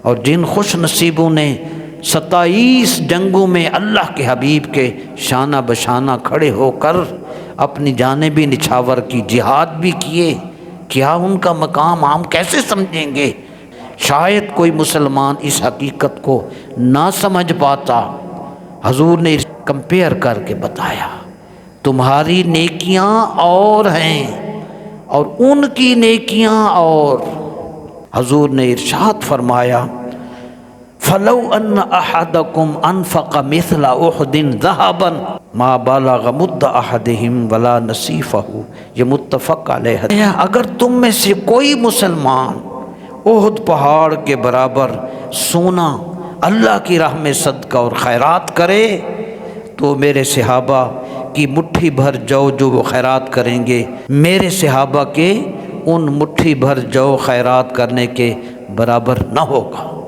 اور جن خوش نصیبوں نے 27 جنگوں میں اللہ کے حبیب کے شانہ بشانہ کھڑے ہو کر اپنی جانیں بھی نچھاور کی، جہاد بھی کیے، کیا ان کا مقام ہم کیسے سمجھیں گے؟ شاید کوئی مسلمان اس حقیقت کو نہ سمجھ پاتا۔ حضور نے کمپیئر کر کے بتایا، تمہاری نیکیاں اور ہیں اور ان کی نیکیاں اور۔ حضور نے ارشاد فرمایا، فَلَوْ أَنَّ أَحَدَكُمْ أَنفَقَ مِثْلَ أُحُدٍ ذَهَبًا مَا بَلَغَ مُدَّ أَحَدِهِمْ وَلَا نَصِيفَهُ، یہ متفق علیہ ہے۔ اگر تم میں سے کوئی مسلمان احد پہاڑ کے برابر سونا اللہ کی راہ میں صدقہ اور خیرات کرے تو میرے صحابہ کی مٹھی بھر جو وہ خیرات کریں گے میرے صحابہ کے ان مٹھی بھر جو خیرات کرنے کے برابر نہ ہوگا۔